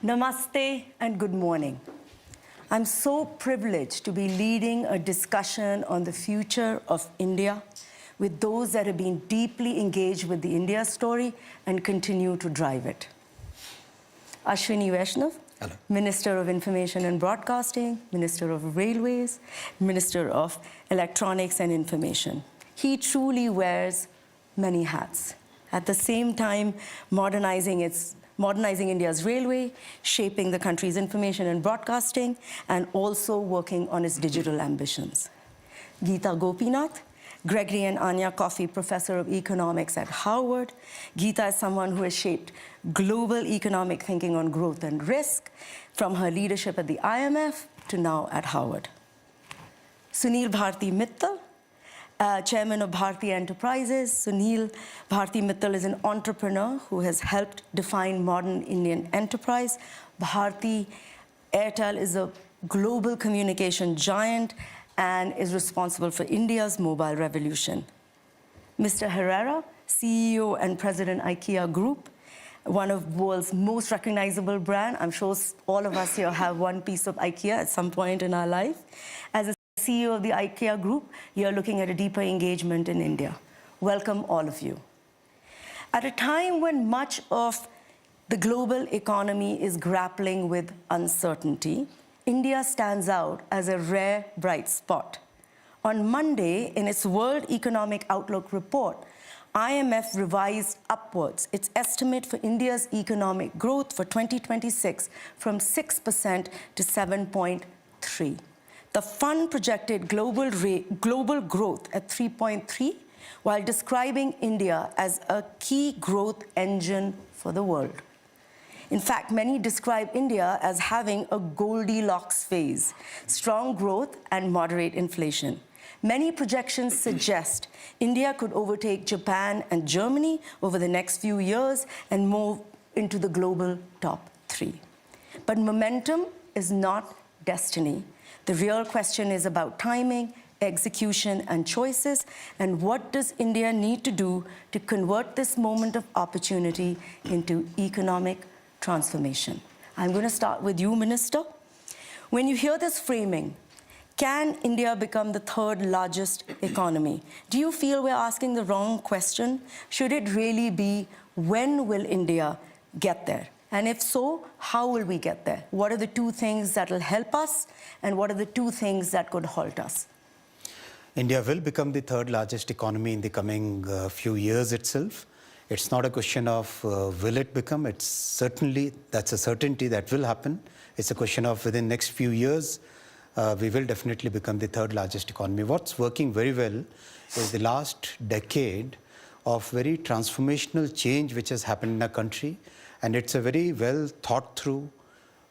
Namaste and good morning. I'm so privileged to be leading a discussion on the future of India with those that have been deeply engaged with the India story and continue to drive it. Ashwini Vaishnaw, Hello. Minister of Information and Broadcasting, Minister of Railways, Minister of Electronics and Information. He truly wears many hats. At the same time, modernizing India's railway, shaping the country's information and broadcasting, and also working on its digital ambitions. Gita Gopinath, Gregory and Anya Coffey Professor of Economics at Harvard. Gita is someone who has shaped global economic thinking on growth and risk, from her leadership at the IMF to now at Harvard. Sunil Bharti Mittal, Chairman of Bharti Enterprises. Sunil Bharti Mittal is an entrepreneur who has helped define modern Indian enterprise. Bharti Airtel is a global communication giant and is responsible for India's mobile revolution. Mr. Herrera, CEO and President IKEA Group, one of the world's most recognizable brand. I'm sure all of us here have one piece of IKEA at some point in our life. As a CEO of the IKEA Group, you're looking at a deeper engagement in India. Welcome, all of you. At a time when much of the global economy is grappling with uncertainty, India stands out as a rare bright spot. On Monday, in its World Economic Outlook report, IMF revised upwards its estimate for India's economic growth for 2026 from 6% to 7.3%. The fund projected global growth at 3.3%, while describing India as a key growth engine for the world. In fact, many describe India as having a Goldilocks phase, strong growth and moderate inflation. Many projections suggest India could overtake Japan and Germany over the next few years and move into the global top 3. But momentum is not destiny. The real question is about timing, execution, and choices, and what does India need to do to convert this moment of opportunity into economic transformation. I'm going to start with you, Minister. When you hear this framing, can India become the third largest economy? Do you feel we're asking the wrong question? Should it really be, when will India get there? And if so, how will we get there? What are the two things that will help us, and what are the two things that could halt us? India will become the third largest economy in the coming few years itself. It's not a question of will it become. It's certainly, that's a certainty that will happen. It's a question of within the next few years, we will definitely become the third largest economy. What's working very well is the last decade of very transformational change which has happened in our country. And it's a very well thought through,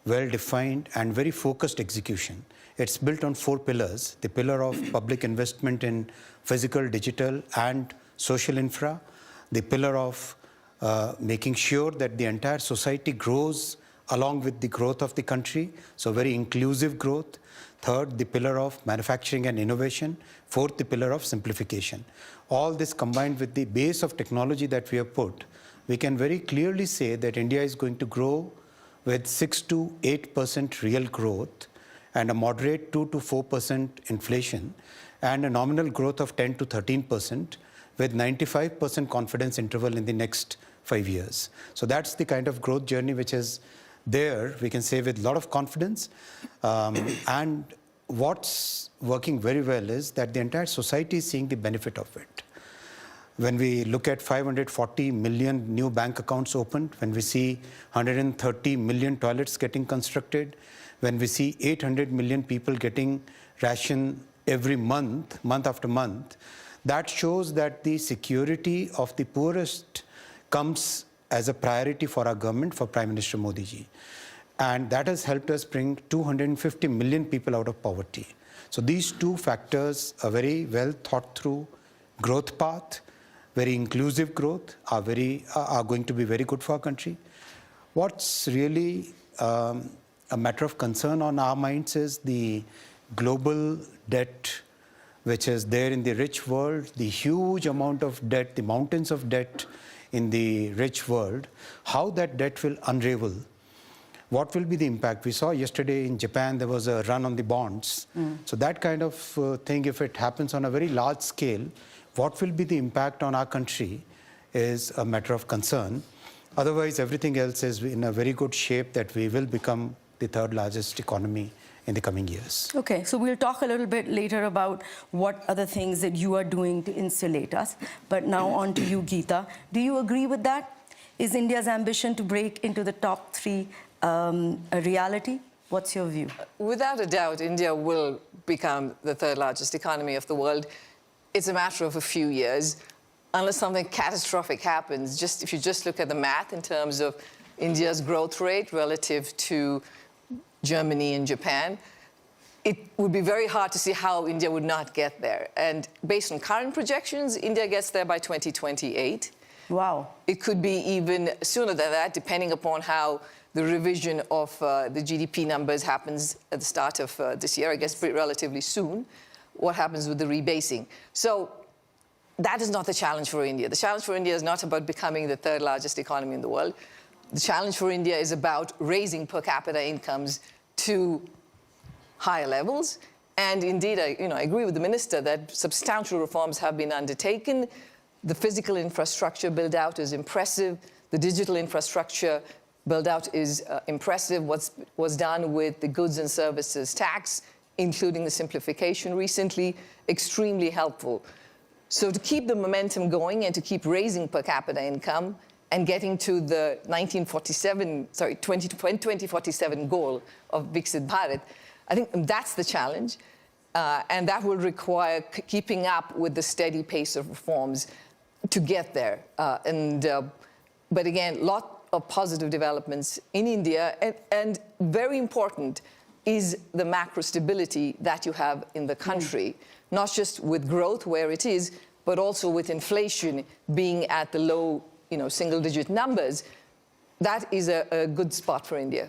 well defined, and very focused execution. It's built on 4 pillars: the pillar of public investment in physical, digital, and social infra, the pillar of making sure that the entire society grows along with the growth of the country, so very inclusive growth. Third, the pillar of manufacturing and innovation. Fourth, the pillar of simplification. All this combined with the base of technology that we have put, we can very clearly say that India is going to grow with 6 to 8% real growth and a moderate 2 to 4% inflation and a nominal growth of 10 to 13% with 95% confidence interval in the next 5 years. So that's the kind of growth journey which is there, we can say with a lot of confidence. And what's working very well is that the entire society is seeing the benefit of it. When we look at 540 million new bank accounts opened, when we see 130 million toilets getting constructed, when we see 800 million people getting ration every month, month after month, that shows that the security of the poorest comes as a priority for our government, for Prime Minister Modi ji. And that has helped us bring 250 million people out of poverty. So these two factors, a very well thought through growth path, very inclusive growth, are going to be very good for our country. What's really a matter of concern on our minds is the global debt which is there in the rich world, the huge amount of debt, the mountains of debt in the rich world, how that debt will unravel what will be the impact? We saw yesterday in Japan there was a run on the bonds. So that kind of thing, if it happens on a very large scale, what will be the impact on our country is a matter of concern. Otherwise, everything else is in a very good shape that we will become the third largest economy in the coming years. Okay, so we'll talk a little bit later about what other things that you are doing to insulate us. But now on to you, Gita. Do you agree with that? Is India's ambition to break into the top 3 a reality? What's your view? Without a doubt, India will become the 3rd largest economy of the world. It's a matter of a few years. Unless something catastrophic happens, if you just look at the math in terms of India's growth rate relative to Germany and Japan, it would be very hard to see how India would not get there. And based on current projections, India gets there by 2028. Wow. It could be even sooner than that, depending upon how the revision of the GDP numbers happens at the start of this year, I guess relatively soon, what happens with the rebasing. So that is not the challenge for India. The challenge for India is not about becoming the 3rd largest economy in the world. The challenge for India is about raising per capita incomes to higher levels. And indeed, I agree with the minister that substantial reforms have been undertaken. The physical infrastructure build-out is impressive. The digital infrastructure build-out is impressive. What was done with the goods and services tax, including the simplification recently, extremely helpful. So to keep the momentum going and to keep raising per capita income and getting to the 2047 goal of Viksit Bharat, I think that's the challenge. And that will require keeping up with the steady pace of reforms to get there. But again, lot of positive developments in India. And very important is the macro stability that you have in the country. Not just with growth where it is, but also with inflation being at the low, single-digit numbers. That is a good spot for India.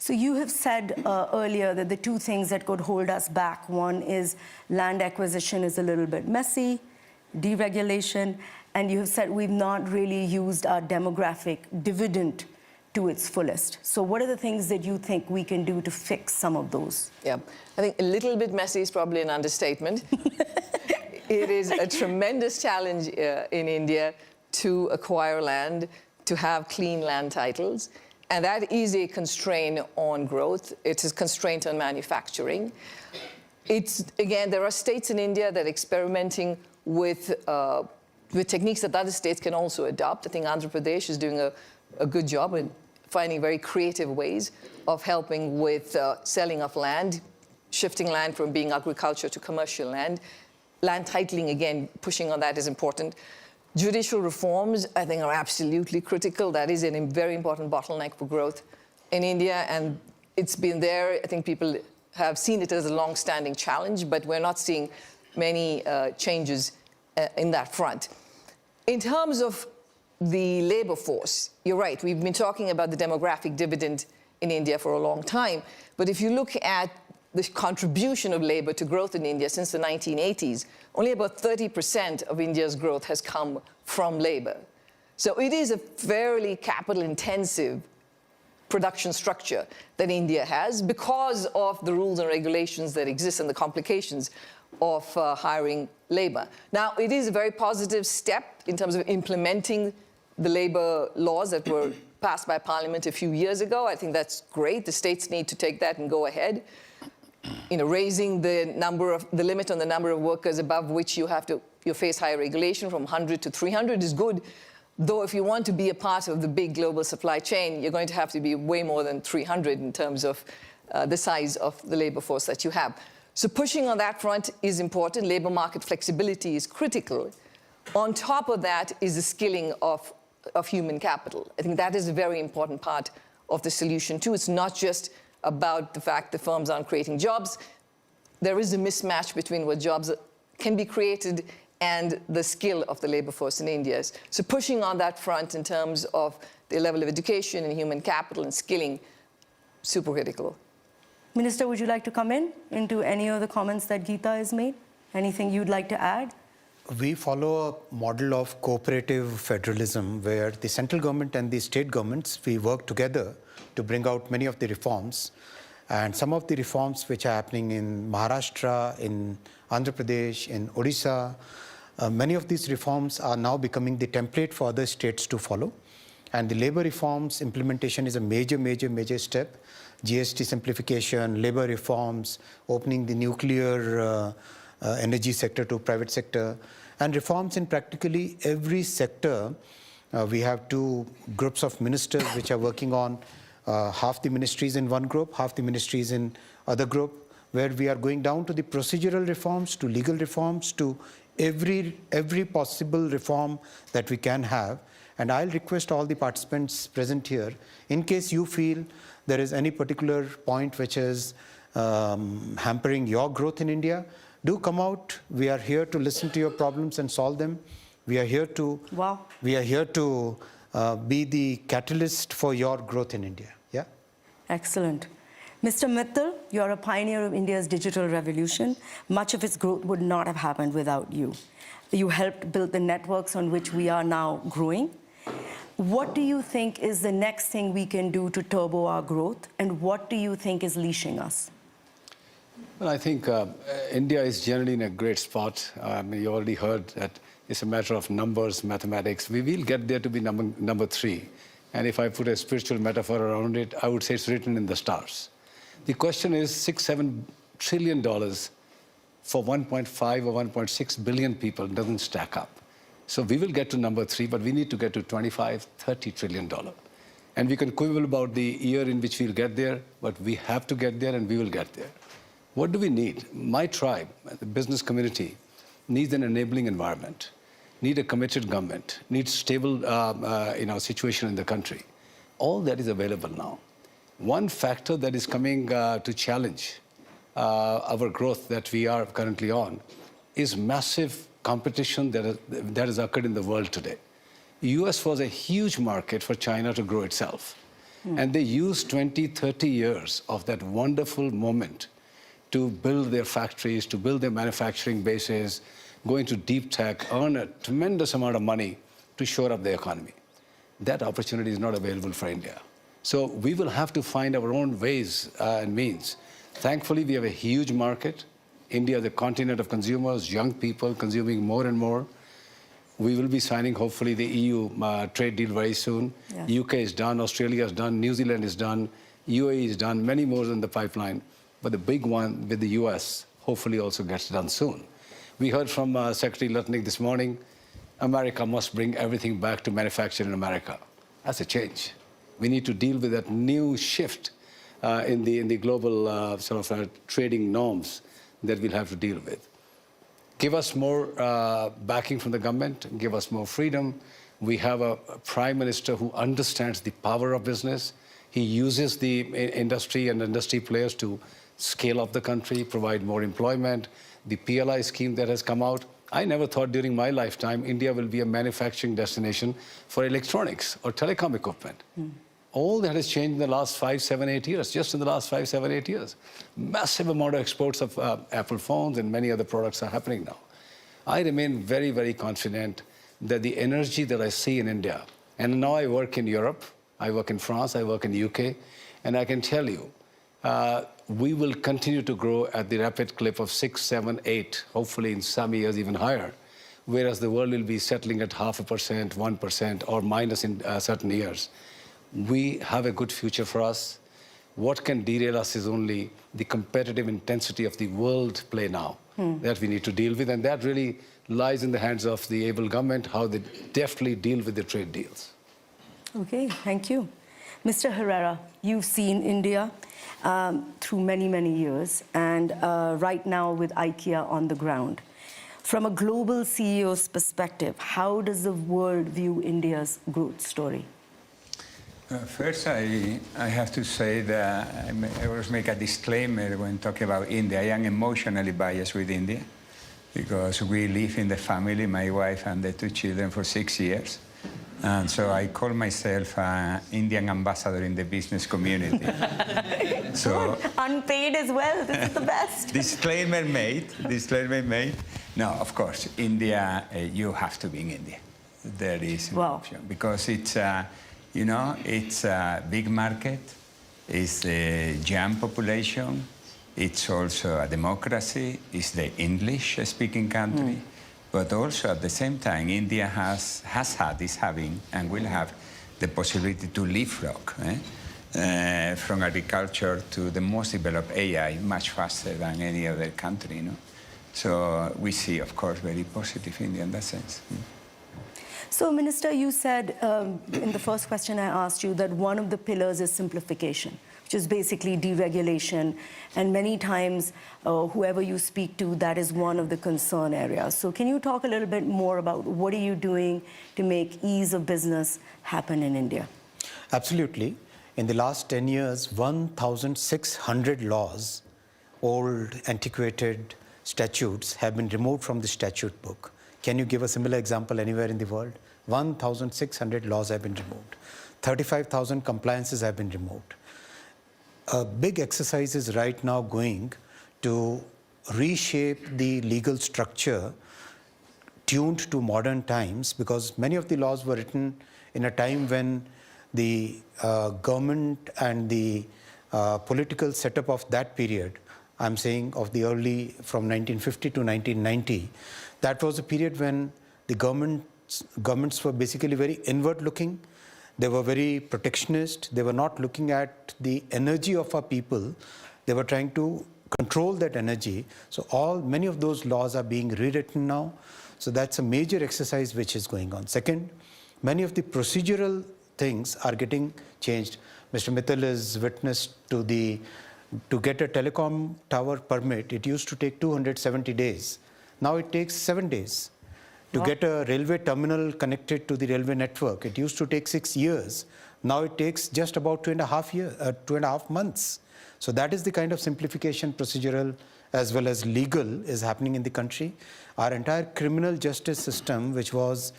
So you have said earlier that the 2 things that could hold us back, one is land acquisition is a little bit messy, deregulation, and you have said we've not really used our demographic dividend to its fullest. So what are the things that you think we can do to fix some of those? Yeah, I think a little bit messy is probably an understatement. It is a tremendous challenge in India to acquire land, to have clean land titles. And that is a constraint on growth. It is a constraint on manufacturing. Again, there are states in India that are experimenting with techniques that other states can also adopt. I think Andhra Pradesh is doing a good job in finding very creative ways of helping with selling of land, shifting land from being agriculture to commercial land. Land titling, again, pushing on that is important. Judicial reforms, I think, are absolutely critical. That is a very important bottleneck for growth in India, and it's been there. I think people have seen it as a long-standing challenge, but we're not seeing many changes in that front. In terms of the labor force, you're right. We've been talking about the demographic dividend in India for a long time, but if you look at the contribution of labor to growth in India since the 1980s, only about 30% of India's growth has come from labor. So it is a fairly capital-intensive production structure that India has because of the rules and regulations that exist and the complications of hiring labor. Now, it is a very positive step in terms of implementing the labor laws that were passed by Parliament a few years ago. I think that's great. The states need to take that and go ahead. Raising the limit on the number of workers above which you face higher regulation from 100 to 300 is good. Though if you want to be a part of the big global supply chain, you're going to have to be way more than 300 in terms of the size of the labor force that you have. So pushing on that front is important. Labor market flexibility is critical. On top of that is the skilling of human capital. I think that is a very important part of the solution too. It's not just about the fact that firms aren't creating jobs. There is a mismatch between what jobs can be created and the skill of the labor force in India. So pushing on that front in terms of the level of education and human capital and skilling, super critical. Minister, would you like to come into any of the comments that Gita has made? Anything you'd like to add? We follow a model of cooperative federalism where the central government and the state governments, we work together to bring out many of the reforms. And some of the reforms which are happening in Maharashtra, in Andhra Pradesh, in Odisha, many of these reforms are now becoming the template for other states to follow. And the labor reforms implementation is a major step. GST simplification, labor reforms, opening the nuclear energy sector to private sector, and reforms in practically every sector. We have two groups of ministers which are working on half the ministries in one group, half the ministries in other group, where we are going down to the procedural reforms, to legal reforms, to every possible reform that we can have. And I'll request all the participants present here, in case you feel there is any particular point which is hampering your growth in India, do come out. We are here to listen to your problems and solve them. We are here to be the catalyst for your growth in India. Yeah. Excellent. Mr. Mittal, you're a pioneer of India's digital revolution. Much of its growth would not have happened without you. You helped build the networks on which we are now growing. What do you think is the next thing we can do to turbo our growth, and what do you think is leashing us? Well, I think India is generally in a great spot. You already heard that it's a matter of numbers, mathematics. We will get there to be number 3. And if I put a spiritual metaphor around it, I would say it's written in the stars. The question is $6-7 trillion for 1.5 or 1.6 billion people doesn't stack up. So we will get to number 3, but we need to get to $25-30 trillion. And we can quibble about the year in which we'll get there, but we have to get there and we will get there. What do we need? My tribe, the business community, needs an enabling environment, need a committed government, needs stable situation in the country. All that is available now. One factor that is coming to challenge our growth that we are currently on is massive competition that has occurred in the world today. The US was a huge market for China to grow itself. And they used 20-30 years of that wonderful moment to build their factories, to build their manufacturing bases, go into deep tech, earn a tremendous amount of money to shore up the economy. That opportunity is not available for India. So we will have to find our own ways and means. Thankfully, we have a huge market. India is a continent of consumers, young people consuming more and more. We will be signing, hopefully, the EU trade deal very soon. Yeah. UK is done, Australia is done, New Zealand is done, UAE is done, many more in the pipeline. But the big one with the US hopefully also gets done soon. We heard from Secretary Lutnick this morning, America must bring everything back to manufacture in America. That's a change. We need to deal with that new shift in the global trading norms that we'll have to deal with. Give us more backing from the government, give us more freedom. We have a prime minister who understands the power of business. He uses the industry and industry players to scale up the country, provide more employment. The PLI scheme that has come out, I never thought during my lifetime India will be a manufacturing destination for electronics or telecom equipment. All that has changed in the last 5, 7, 8 years, just in the last 5, 7, 8 years. Massive amount of exports of Apple phones and many other products are happening now. I remain very, very confident that the energy that I see in India, and now I work in Europe, I work in France, I work in the UK, and I can tell you, we will continue to grow at the rapid clip of 6, 7, 8, hopefully in some years even higher, whereas the world will be settling at 0.5%, 1%, or minus in certain years. We have a good future for us. What can derail us is only the competitive intensity of the world play now that we need to deal with, and that really lies in the hands of the able government, how they deftly deal with the trade deals. Okay, thank you. Mr. Herrera, you've seen India through many, many years, and right now with IKEA on the ground. From a global CEO's perspective, how does the world view India's growth story? First, I have to say that I always make a disclaimer when talking about India. I am emotionally biased with India because we live in the family, my wife and the 2 children, for 6 years. And so I call myself an Indian ambassador in the business community. So unpaid as well. This is the best. Disclaimer made. No, of course, India, you have to be in India. There is no Wow. option because it's, you know, it's a big market, it's a young population, it's also a democracy, it's the English-speaking country, but also at the same time, India has had, is having, and will have the possibility to leapfrog from agriculture to the most developed AI much faster than any other country, you know. So we see, of course, very positive India in that sense. So, Minister, you said in the first question I asked you that one of the pillars is simplification, which is basically deregulation. And many times, whoever you speak to, that is one of the concern areas. So can you talk a little bit more about what are you doing to make ease of business happen in India? Absolutely. In the last 10 years, 1,600 laws, old, antiquated statutes have been removed from the statute book. Can you give a similar example anywhere in the world? 1,600 laws have been removed. 35,000 compliances have been removed. A big exercise is right now going to reshape the legal structure tuned to modern times, because many of the laws were written in a time when the government and the political setup of that period, I'm saying of the early, from 1950 to 1990, that was a period when the governments were basically very inward-looking. They were very protectionist. They were not looking at the energy of our people. They were trying to control that energy. So many of those laws are being rewritten now. So that's a major exercise which is going on. Second, many of the procedural things are getting changed. Mr. Mittal is witness to get a telecom tower permit, it used to take 270 days. Now it takes 7 days. To get a railway terminal connected to the railway network, it used to take 6 years. Now it takes just about 2.5 months. So that is the kind of simplification, procedural as well as legal, is happening in the country. Our entire criminal justice system, which was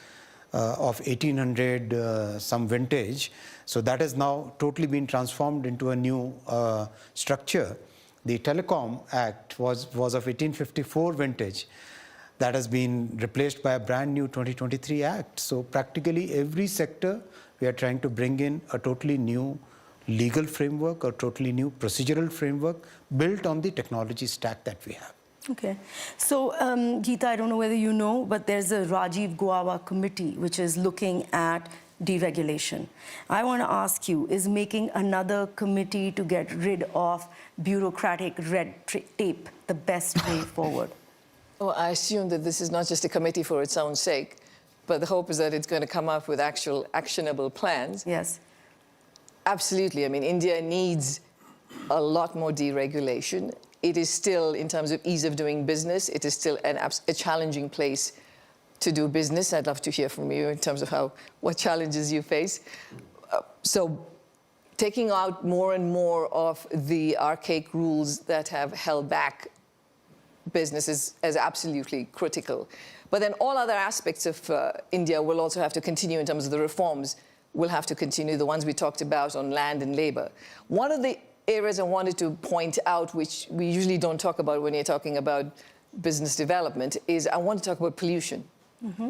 of 1800 some vintage, so that has now totally been transformed into a new structure. The Telecom Act was of 1854 vintage. That has been replaced by a brand new 2023 Act. So practically every sector, we are trying to bring in a totally new legal framework, a totally new procedural framework built on the technology stack that we have. Okay. So, Gita, I don't know whether you know, but there's a Rajiv Guava committee which is looking at deregulation. I want to ask you, is making another committee to get rid of bureaucratic red tape the best way forward? Well, I assume that this is not just a committee for its own sake, but the hope is that it's going to come up with actual actionable plans. Yes. Absolutely. I mean, India needs a lot more deregulation. It is still, in terms of ease of doing business, it is still a challenging place to do business. I'd love to hear from you in terms of what challenges you face. So taking out more and more of the archaic rules that have held back business is absolutely critical. But then all other aspects of India will also have to continue in terms of the reforms will have to continue, the ones we talked about on land and labor. One of the areas I wanted to point out, which we usually don't talk about when you're talking about business development, is I want to talk about pollution. Mm-hmm.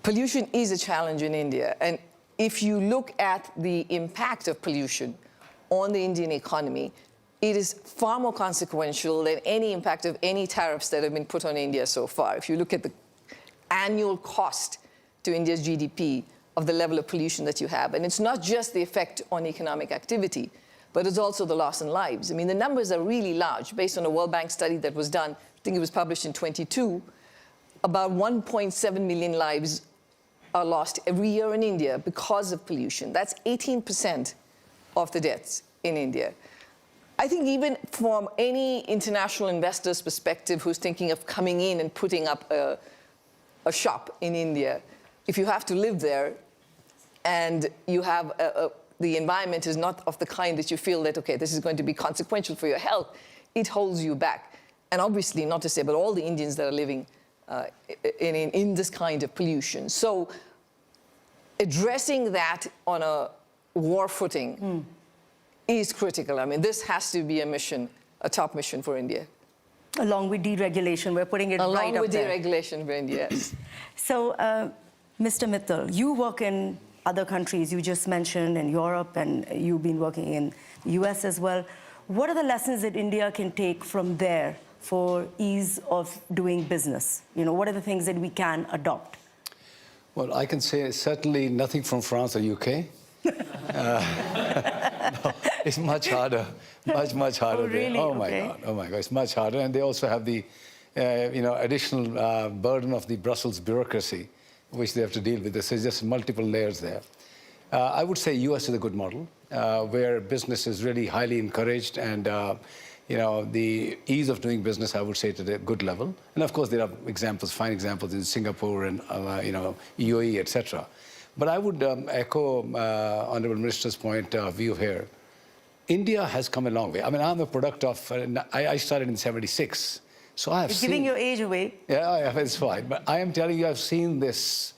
Pollution is a challenge in India. And if you look at the impact of pollution on the Indian economy, it is far more consequential than any impact of any tariffs that have been put on India so far. If you look at the annual cost to India's GDP of the level of pollution that you have, and it's not just the effect on economic activity, but it's also the loss in lives. I mean, the numbers are really large. Based on a World Bank study that was done, I think it was published in 22, about 1.7 million lives are lost every year in India because of pollution. That's 18% of the deaths in India. I think even from any international investor's perspective who's thinking of coming in and putting up a shop in India, if you have to live there and you have the environment is not of the kind that you feel that, okay, this is going to be consequential for your health, it holds you back. And obviously, not to say, but all the Indians that are living in this kind of pollution. So addressing that on a war footing is critical. I mean, this has to be a mission, a top mission for India. Along with deregulation, we're putting it right Along up with there. deregulation, yes. So, Mr. Mittal, you work in other countries, you just mentioned in Europe, and you've been working in the US as well. What are the lessons that India can take from there for ease of doing business? You know, what are the things that we can adopt? Well, I can say certainly nothing from France or UK. No, it's much harder, much harder. Oh, really? There. Oh my Okay. God, oh my God, it's much harder. And they also have the, additional burden of the Brussels bureaucracy, which they have to deal with. There's just multiple layers there. I would say US is a good model, where business is really highly encouraged, and the ease of doing business, I would say, to a good level. And of course, there are examples, fine examples in Singapore and UAE, etc. But I would echo Honorable Minister's point of view here. India has come a long way. I mean, I'm a product of, I started in '76. So I have You're seen... giving your age away. Yeah, it's fine. But I am telling you, I've seen this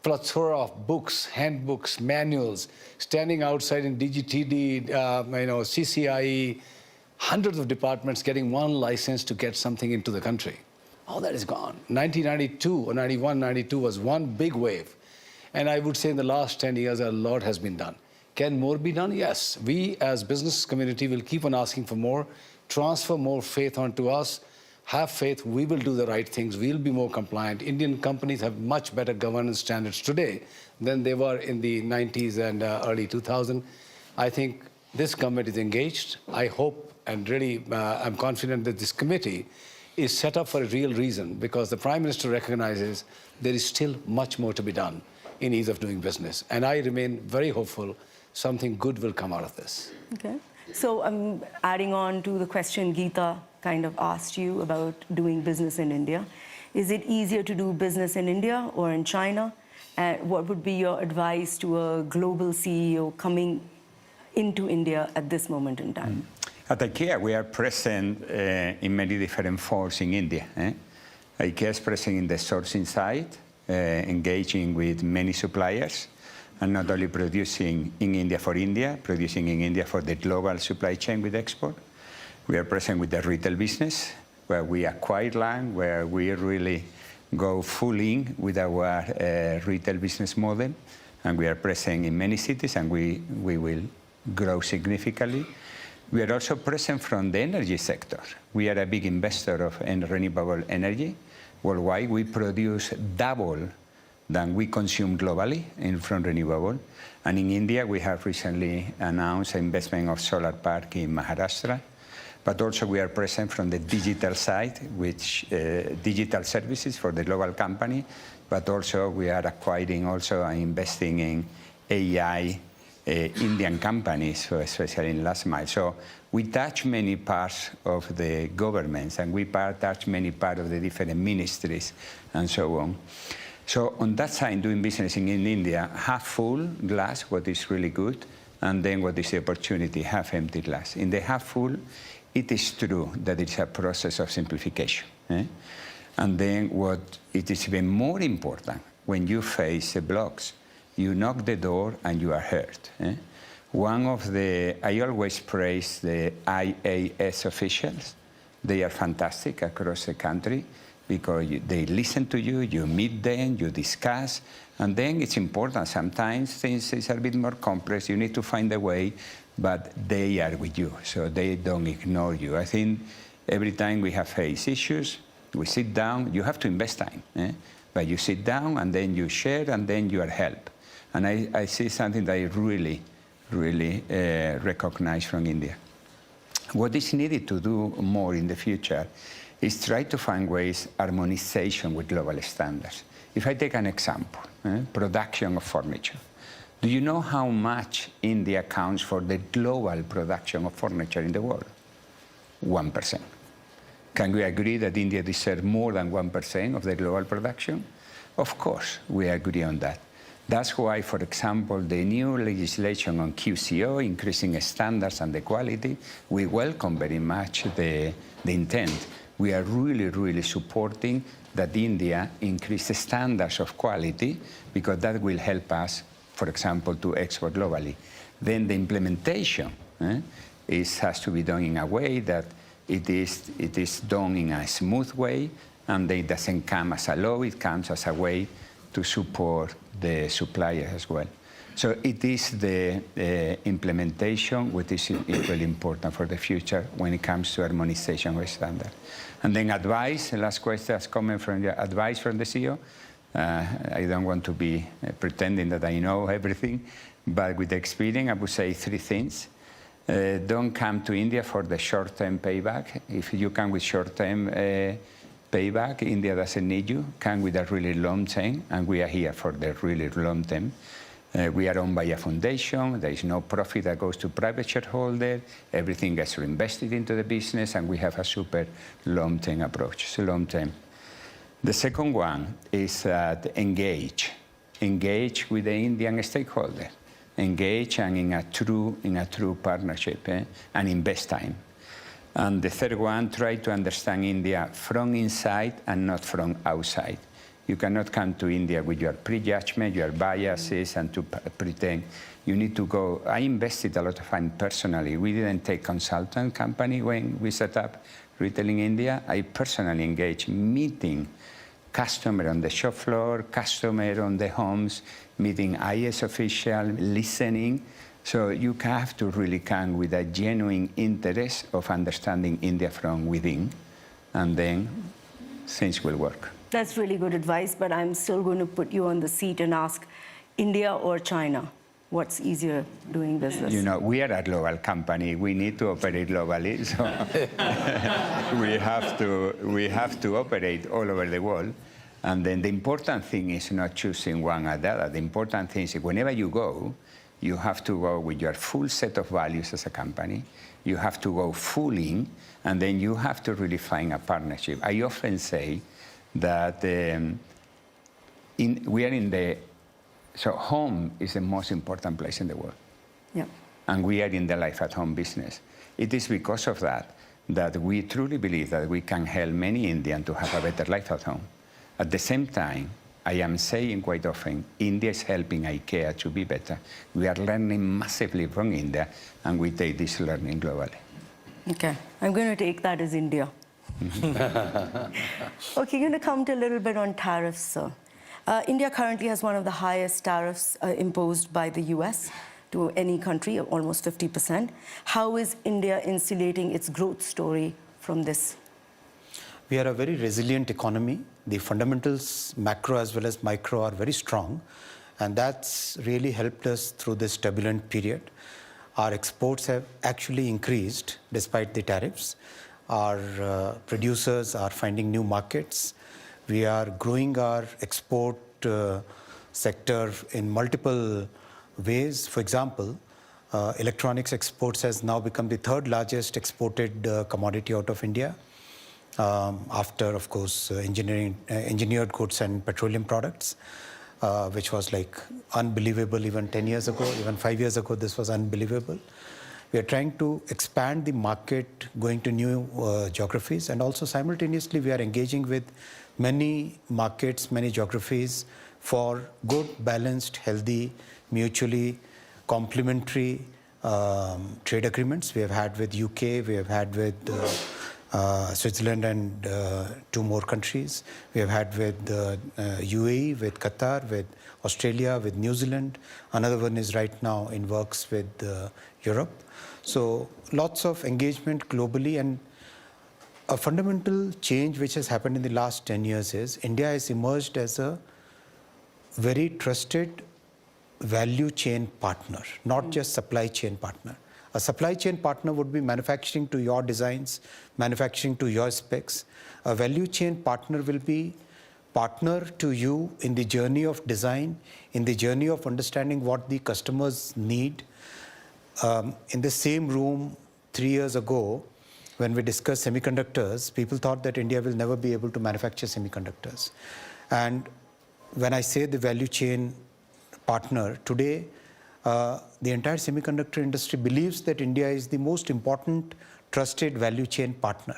plethora of books, handbooks, manuals, standing outside in DGTD, CCIE, hundreds of departments getting one license to get something into the country. All that is gone. 1992 or 91, 92 was one big wave. And I would say in the last 10 years, a lot has been done. Can more be done? Yes. We as business community will keep on asking for more, transfer more faith onto us, have faith, we will do the right things, we'll be more compliant. Indian companies have much better governance standards today than they were in the 90s and early 2000s. I think this government is engaged. I hope and really I'm confident that this committee is set up for a real reason, because the Prime Minister recognizes there is still much more to be done in ease of doing business. And I remain very hopeful something good will come out of this. Okay. So I'm adding on to the question Gita kind of asked you about doing business in India. Is it easier to do business in India or in China? And what would be your advice to a global CEO coming into India at this moment in time? At IKEA, we are present in many different forms in India. IKEA is present in the sourcing side, engaging with many suppliers, and not only producing in India for India, producing in India for the global supply chain with export. We are present with the retail business, where we acquire land, where we really go full in with our retail business model. And we are present in many cities, and we will grow significantly. We are also present from the energy sector. We are a big investor of renewable energy. Worldwide, we produce double than we consume globally from renewable. And in India, we have recently announced an investment of solar park in Maharashtra. But also we are present from the digital side, which digital services for the global company. But also we are acquiring also and investing in AI Indian companies, so especially in last mile. So we touch many parts of the governments, and we touch many parts of the different ministries and so on. So on that side, doing business in India, half full glass, what is really good, and then what is the opportunity, half empty glass. In the half full, it is true that it's a process of simplification. And then what it is even more important, when you face the blocks, you knock the door and you are heard. I always praise the IAS officials. They are fantastic across the country because they listen to you, you meet them, you discuss, and then it's important. Sometimes things are a bit more complex, you need to find a way, but they are with you, so they don't ignore you. I think every time we have faced issues, we sit down, you have to invest time, but you sit down and then you share and then you are helped. And I see something that I really recognize from India. What is needed to do more in the future is try to find ways, harmonization with global standards. If I take an example, production of furniture. Do you know how much India accounts for the global production of furniture in the world? 1%. Can we agree that India deserves more than 1% of the global production? Of course, we agree on that. That's why, for example, the new legislation on QCO, increasing standards and the quality, we welcome very much the intent. We are really supporting that India increase the standards of quality, because that will help us, for example, to export globally. Then the implementation has to be done in a way that it is done in a smooth way, and it doesn't come as a law, it comes as a way to support the suppliers as well. So it is the implementation which is equally important for the future when it comes to harmonization of standards. And then advice, the last question is coming from the advice from the CEO. I don't want to be pretending that I know everything, but with the experience, I would say 3 things. Don't come to India for the short-term payback. If you come with short-term payback, India doesn't need you. Come with a really long term, and we are here for the really long term. We are owned by a foundation. There is no profit that goes to private shareholder. Everything gets reinvested into the business, and we have a super long-term approach. So long-term. The second one is engage. Engage with the Indian stakeholder. Engage and in a true partnership, and invest time. And the third one, try to understand India from inside and not from outside. You cannot come to India with your prejudgment, your biases, and to pretend. You need to go. I invested a lot of time personally. We didn't take consultant company when we set up retail in India. I personally engaged, meeting customer on the shop floor, customer on the homes, meeting IS official, listening. So you have to really come with a genuine interest of understanding India from within, and then things will work. That's really good advice, but I'm still going to put you on the seat and ask, India or China? What's easier doing business? You know, we are a global company. We need to operate globally, so we have to operate all over the world. And then the important thing is not choosing one or the other. The important thing is whenever you go, you have to go with your full set of values as a company. You have to go full in, and then you have to really find a partnership. I often say that so home is the most important place in the world. Yeah. And we are in the life at home business. It is because of that we truly believe that we can help many Indians to have a better life at home. At the same time, I am saying quite often, India is helping IKEA to be better. We are learning massively from India, and we take this learning globally. Okay, I'm going to take that as India. Okay, going to come to a little bit on tariffs, sir. India currently has one of the highest tariffs imposed by the US to any country, almost 50%. How is India insulating its growth story from this? We are a very resilient economy. The fundamentals, macro as well as micro, are very strong, and that's really helped us through this turbulent period. Our exports have actually increased despite the tariffs. Our producers are finding new markets. We are growing our export sector in multiple ways. For example, electronics exports has now become the 3rd largest exported commodity out of India. After, of course, engineered goods and petroleum products, which was like unbelievable even 10 years ago, even 5 years ago, this was unbelievable. We are trying to expand the market, going to new geographies, and also simultaneously we are engaging with many markets, many geographies for good, balanced, healthy, mutually complementary trade agreements. We have had with UK, we have had with Switzerland and 2 more countries. We have had with UAE, with Qatar, with Australia, with New Zealand. Another one is right now in works with Europe. So lots of engagement globally, and a fundamental change which has happened in the last 10 years is India has emerged as a very trusted value chain partner, not just supply chain partner. A supply chain partner would be manufacturing to your designs, manufacturing to your specs. A value chain partner will be partner to you in the journey of design, in the journey of understanding what the customers need. In the same room 3 years ago, when we discussed semiconductors, people thought that India will never be able to manufacture semiconductors. And when I say the value chain partner, today, the entire semiconductor industry believes that India is the most important trusted value chain partner,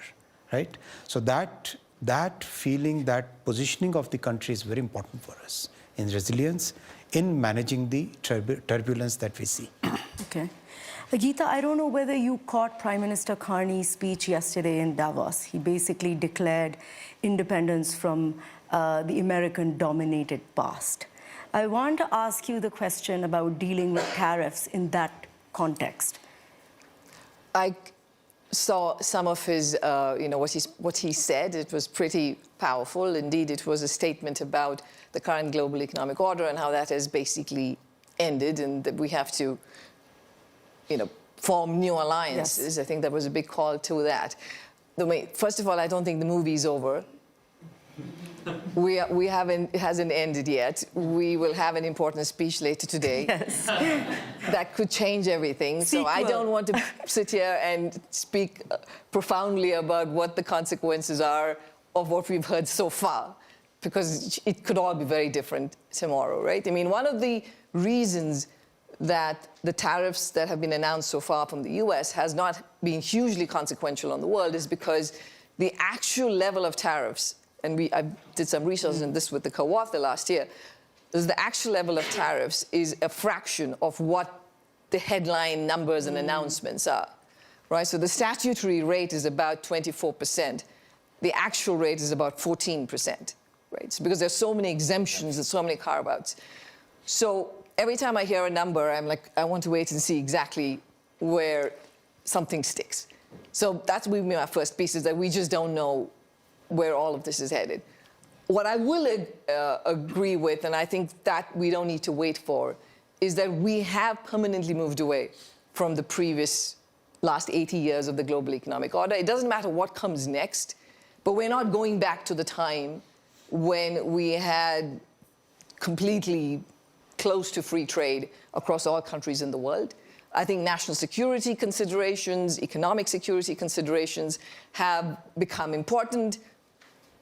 right? So that feeling, that positioning of the country is very important for us in resilience, in managing the turbulence that we see. Okay. Gita, I don't know whether you caught Prime Minister Carney's speech yesterday in Davos. He basically declared independence from the American-dominated past. I want to ask you the question about dealing with tariffs in that context. I saw some of his, what he said. It was pretty powerful. Indeed, it was a statement about the current global economic order and how that has basically ended, and that we have to, form new alliances. Yes. I think there was a big call to that. First of all, I don't think the movie's over. It hasn't ended yet. We will have an important speech later today. Yes. That could change everything. So I don't want to sit here and speak profoundly about what the consequences are of what we've heard so far, because it could all be very different tomorrow, right? I mean, one of the reasons that the tariffs that have been announced so far from the US has not been hugely consequential on the world is because the actual level of tariffs, and I did some research on this with the co-author last year, the actual level of tariffs is a fraction of what the headline numbers and announcements are, right? So the statutory rate is about 24%. The actual rate is about 14%, right? So because there's so many exemptions and so many carve-outs. So every time I hear a number, I'm like, I want to wait and see exactly where something sticks. So that's my first piece, is that we just don't know where all of this is headed. What I will agree with, and I think that we don't need to wait for, is that we have permanently moved away from the previous last 80 years of the global economic order. It doesn't matter what comes next, but we're not going back to the time when we had completely close to free trade across all countries in the world. I think national security considerations, economic security considerations have become important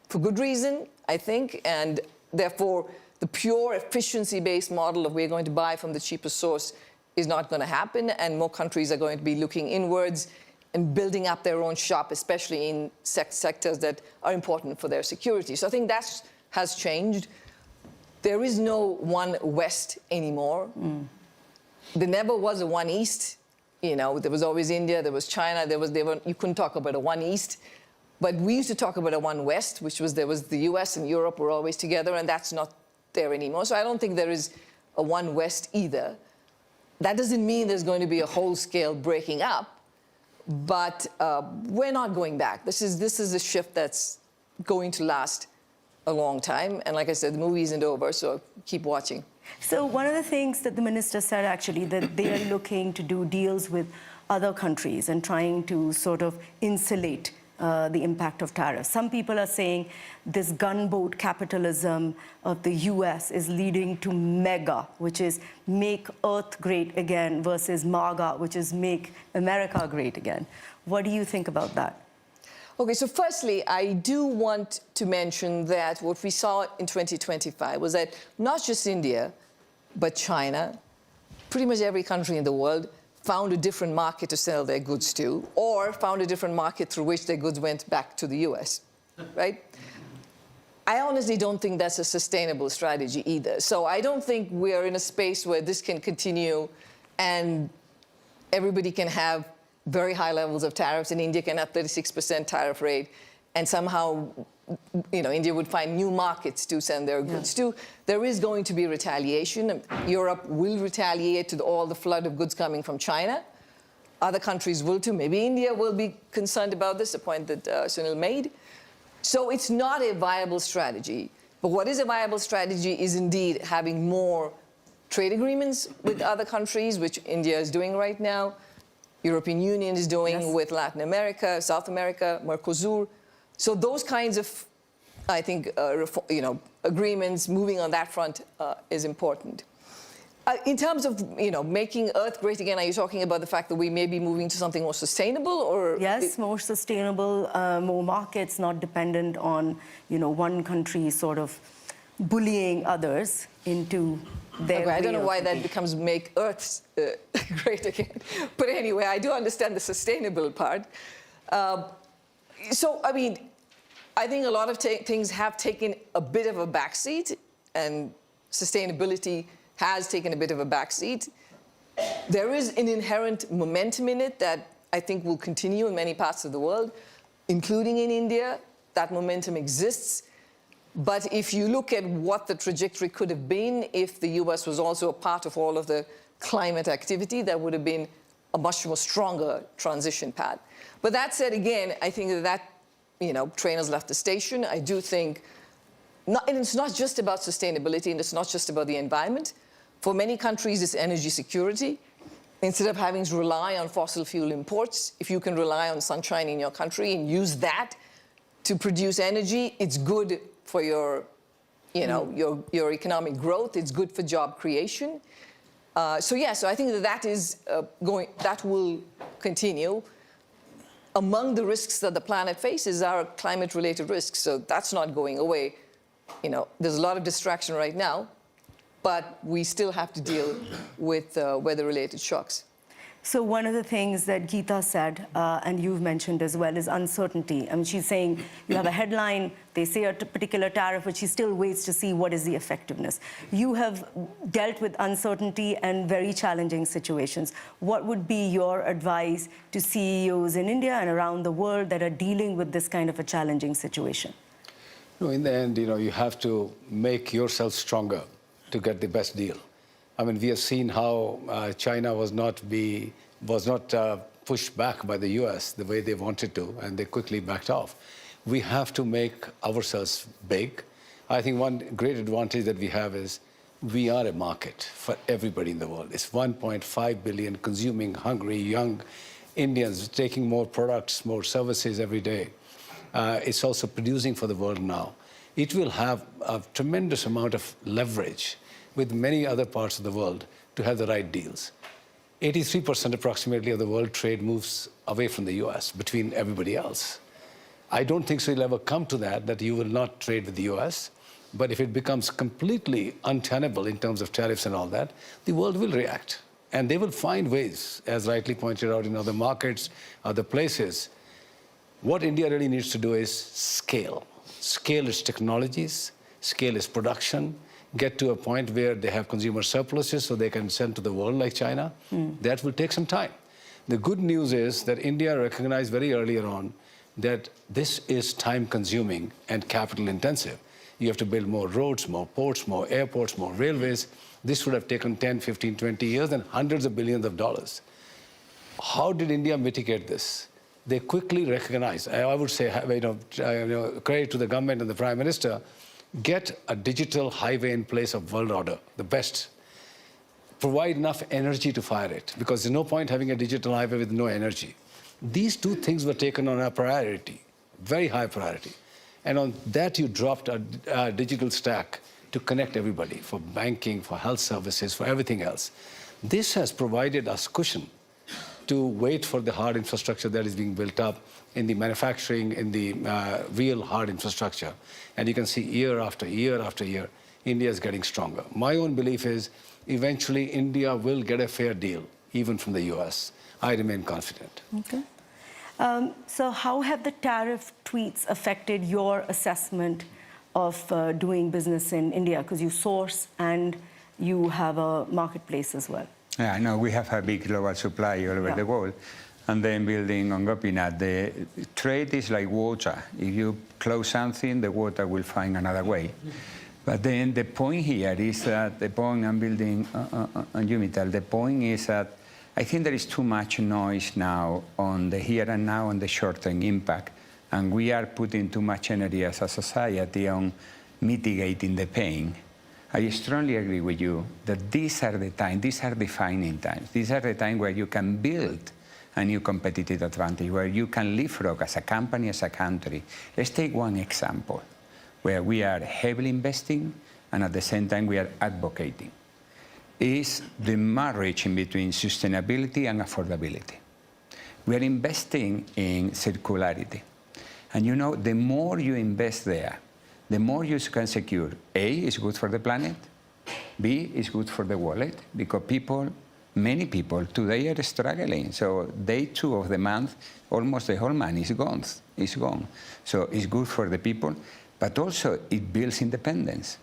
for good reason, I think, and therefore the pure efficiency-based model of we're going to buy from the cheapest source is not going to happen, and more countries are going to be looking inwards and building up their own shop, especially in sectors that are important for their security. So I think that has changed. There is no one West anymore. There never was a one East. There was always India, there was China, you couldn't talk about a one East. But we used to talk about a one West, there was the US and Europe were always together, and that's not there anymore. So I don't think there is a one West either. That doesn't mean there's going to be a whole-scale breaking up, but we're not going back. This is a shift that's going to last a long time. And like I said, the movie isn't over, so keep watching. So one of the things that the minister said, actually, that they are looking to do deals with other countries and trying to sort of insulate the impact of tariffs. Some people are saying this gunboat capitalism of the US is leading to MEGA, which is make Earth great again, versus MAGA, which is make America great again. What do you think about that? Okay, so firstly, I do want to mention that what we saw in 2025 was that not just India, but China, pretty much every country in the world, found a different market to sell their goods to, or found a different market through which their goods went back to the US, right? I honestly don't think that's a sustainable strategy either. So I don't think we're in a space where this can continue and everybody can have very high levels of tariffs, and India can have 36% tariff rate, and somehow India would find new markets to send their goods to. There is going to be retaliation. Europe will retaliate to all the flood of goods coming from China. Other countries will too. Maybe India will be concerned about this, a point that Sunil made. So it's not a viable strategy. But what is a viable strategy is indeed having more trade agreements with other countries, which India is doing right now. European Union is doing with Latin America, South America, Mercosur. So those kinds of, I think, agreements, moving on that front is important. In terms of, making Earth great again, are you talking about the fact that we may be moving to something more sustainable, or? Yes, more sustainable, more markets, not dependent on, one country sort of bullying others into their way. I don't know why that becomes make Earth great again. But anyway, I do understand the sustainable part. So, I mean, I think a lot of things have taken a bit of a backseat, and sustainability has taken a bit of a backseat. There is an inherent momentum in it that I think will continue in many parts of the world, including in India. That momentum exists. But if you look at what the trajectory could have been if the US was also a part of all of the climate activity, that would have been a much more stronger transition path. But that said, again, I think that train has left the station. I do think, and it's not just about sustainability, and it's not just about the environment. For many countries, it's energy security. Instead of having to rely on fossil fuel imports, if you can rely on sunshine in your country and use that to produce energy, it's good for your economic growth. It's good for job creation. So I think that will continue. Among the risks that the planet faces are climate-related risks, so that's not going away. There's a lot of distraction right now, but we still have to deal with weather-related shocks. So one of the things that Gita said, and you've mentioned as well, is uncertainty. I mean, she's saying you have a headline, they say a particular tariff, but she still waits to see what is the effectiveness. You have dealt with uncertainty and very challenging situations. What would be your advice to CEOs in India and around the world that are dealing with this kind of a challenging situation? No, in the end, you have to make yourself stronger to get the best deal. I mean, we have seen how China was not pushed back by the US the way they wanted to, and they quickly backed off. We have to make ourselves big. I think one great advantage that we have is we are a market for everybody in the world. It's 1.5 billion consuming, hungry, young Indians taking more products, more services every day. It's also producing for the world now. It will have a tremendous amount of leverage with many other parts of the world to have the right deals. 83% approximately of the world trade moves away from the US between everybody else. I don't think so it'll ever come to that you will not trade with the US, but if it becomes completely untenable in terms of tariffs and all that, the world will react. And they will find ways, as rightly pointed out in other markets, other places. What India really needs to do is scale. Scale its technologies, scale its production, get to a point where they have consumer surpluses so they can send to the world like China. That will take some time. The good news is that India recognized very earlier on that this is time-consuming and capital-intensive. You have to build more roads, more ports, more airports, more railways. This would have taken 10, 15, 20 years and hundreds of billions of dollars. How did India mitigate this? They quickly recognized, I would say, credit to the government and the Prime Minister, get a digital highway in place of world order, the best. Provide enough energy to fire it, because there's no point having a digital highway with no energy. These two things were taken on a priority, very high priority. And on that, you dropped a digital stack to connect everybody for banking, for health services, for everything else. This has provided us cushion to wait for the hard infrastructure that is being built up in the manufacturing, in the real hard infrastructure. And you can see year after year after year, India is getting stronger. My own belief is eventually India will get a fair deal, even from the US. I remain confident. Okay. So how have the tariff tweets affected your assessment of doing business in India? Because you source and you have a marketplace as well. Yeah, I know we have a big global supply all over the world. And then building on Gopinath, the trade is like water. If you close something, the water will find another way. But then the point here is that the point I'm building on you, Mittal, the point is that I think there is too much noise now on the here and now on the short-term impact. And we are putting too much energy as a society on mitigating the pain. I strongly agree with you that these are the times, these are defining times. These are the times where you can build a new competitive advantage, where you can leapfrog as a company, as a country. Let's take one example, where we are heavily investing and at the same time we are advocating. Is the marriage in between sustainability and affordability. We are investing in circularity. And you know, the more you invest there, the more you can secure, A, is good for the planet, B, is good for the wallet, because many people today are struggling. So day 2 of the month, almost the whole money is gone. So it's good for the people, but also it builds independence.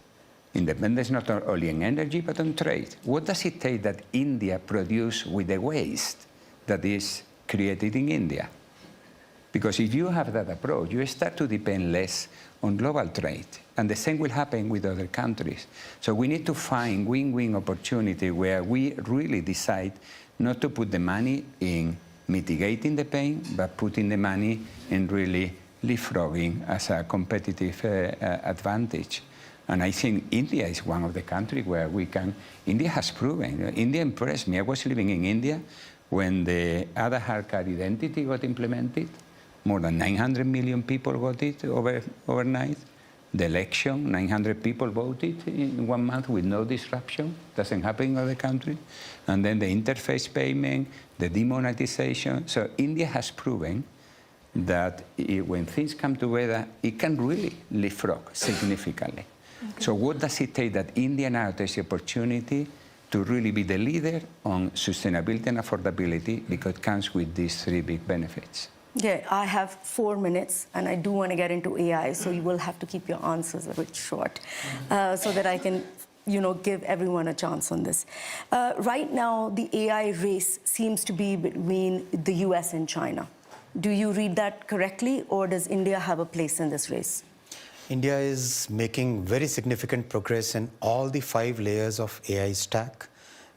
Independence not only in energy, but on trade. What does it take that India produce with the waste that is created in India? Because if you have that approach, you start to depend less on global trade. And the same will happen with other countries. So we need to find win-win opportunity where we really decide not to put the money in mitigating the pain, but putting the money in really leapfrogging as a competitive advantage. And I think India is one of the countries where we can. India has proven. India impressed me. I was living in India when the Aadhaar card identity got implemented. More than 900 million people got it overnight. The election, 900 people voted in 1 month with no disruption. Doesn't happen in other countries. And then the interface payment, the demonetization. So India has proven that when things come together, it can really leapfrog significantly. Okay. So what does it take that India now takes the opportunity to really be the leader on sustainability and affordability, because it comes with these three big benefits? Yeah, I have 4 minutes, and I do want to get into AI, so you will have to keep your answers a bit short, so that I can, give everyone a chance on this. Right now, the AI race seems to be between the US and China. Do you read that correctly, or does India have a place in this race? India is making very significant progress in all the 5 layers of AI stack.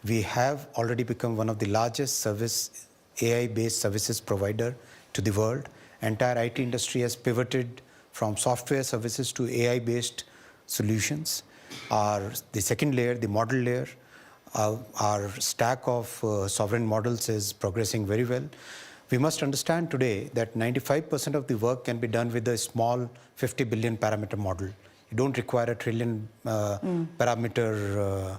We have already become one of the largest AI-based services provider to the world. Entire IT industry has pivoted from software services to AI-based solutions. The second layer, the model layer, our stack of sovereign models is progressing very well. We must understand today that 95% of the work can be done with a small 50 billion parameter model. You don't require a trillion parameter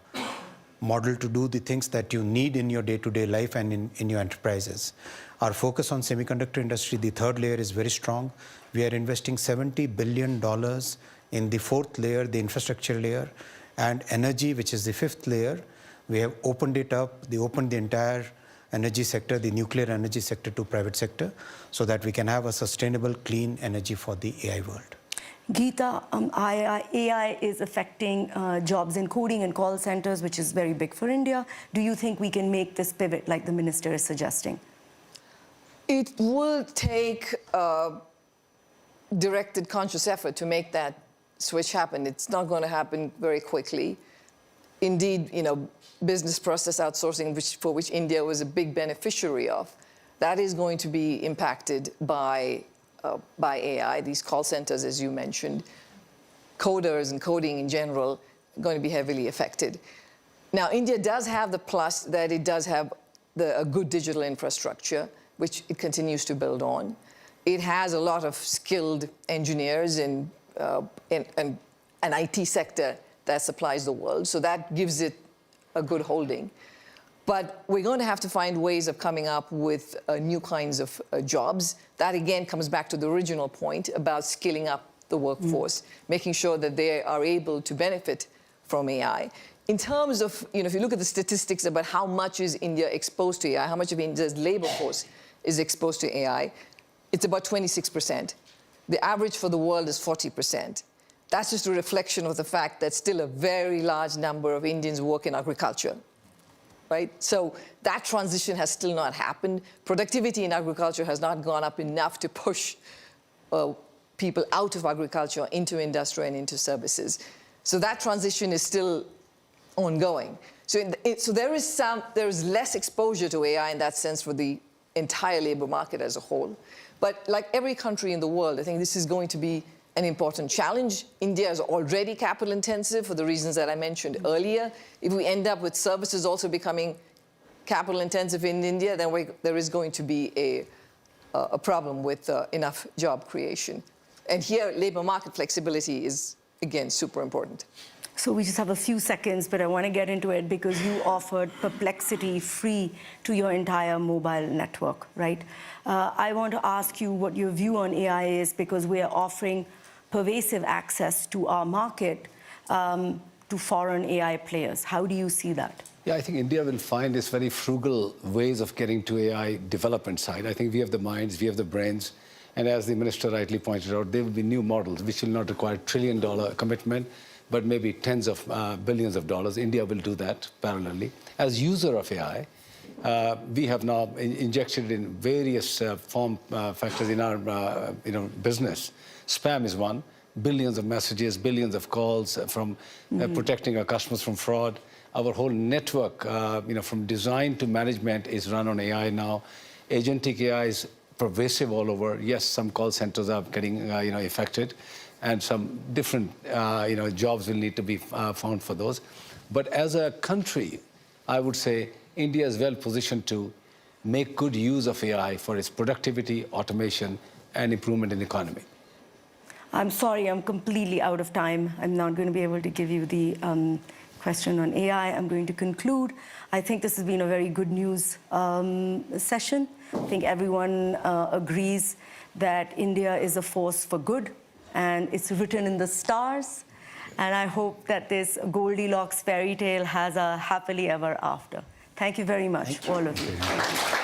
model to do the things that you need in your day-to-day life and in your enterprises. Our focus on semiconductor industry, the third layer, is very strong. We are investing $70 billion in the fourth layer, the infrastructure layer, and energy, which is the fifth layer. We have opened it up. They opened the entire energy sector, the nuclear energy sector, to private sector, so that we can have a sustainable, clean energy for the AI world. Gita, AI is affecting jobs in coding and call centers, which is very big for India. Do you think we can make this pivot like the minister is suggesting? It will take directed, conscious effort to make that switch happen. It's not going to happen very quickly. Indeed, business process outsourcing, for which India was a big beneficiary of, that is going to be impacted by AI. These call centers, as you mentioned, coders and coding in general, are going to be heavily affected. Now, India does have the plus that it does have a good digital infrastructure, which it continues to build on. It has a lot of skilled engineers in an IT sector that supplies the world, so that gives it a good holding. But we're going to have to find ways of coming up with new kinds of jobs. That, again, comes back to the original point about skilling up the workforce, making sure that they are able to benefit from AI. In terms of, if you look at the statistics about how much is India exposed to AI, how much of India's labor force is exposed to AI, it's about 26%. The average for the world is 40%. That's just a reflection of the fact that still a very large number of Indians work in agriculture, right? So that transition has still not happened. Productivity in agriculture has not gone up enough to push people out of agriculture into industry and into services. So that transition is still ongoing. So there is less exposure to AI in that sense for the entire labor market as a whole. But like every country in the world, I think this is going to be an important challenge. India is already capital intensive for the reasons that I mentioned earlier. If we end up with services also becoming capital intensive in India, then there is going to be a problem with enough job creation. And here, labor market flexibility is, again, super important. So we just have a few seconds, but I want to get into it because you offered Perplexity free to your entire mobile network, right? I want to ask you what your view on AI is, because we are offering pervasive access to our market to foreign AI players. How do you see that? Yeah, I think India will find this very frugal ways of getting to AI development side. I think we have the minds, we have the brains, and as the minister rightly pointed out, there will be new models which will not require $1 trillion commitment. but maybe tens of billions of dollars. India will do that parallelly. As user of AI, we have now injected in various form factors in our business. Spam is one. Billions of messages, billions of calls from protecting our customers from fraud. Our whole network, from design to management is run on AI now. Agentic AI is pervasive all over. Yes, some call centers are getting affected, and some different jobs will need to be found for those. But as a country, I would say India is well positioned to make good use of AI for its productivity, automation, and improvement in the economy. I'm sorry, I'm completely out of time. I'm not going to be able to give you the question on AI. I'm going to conclude. I think this has been a very good news session. I think everyone agrees that India is a force for good, and it's written in the stars. And I hope that this Goldilocks fairy tale has a happily ever after. Thank you very much, all of you. Thank you.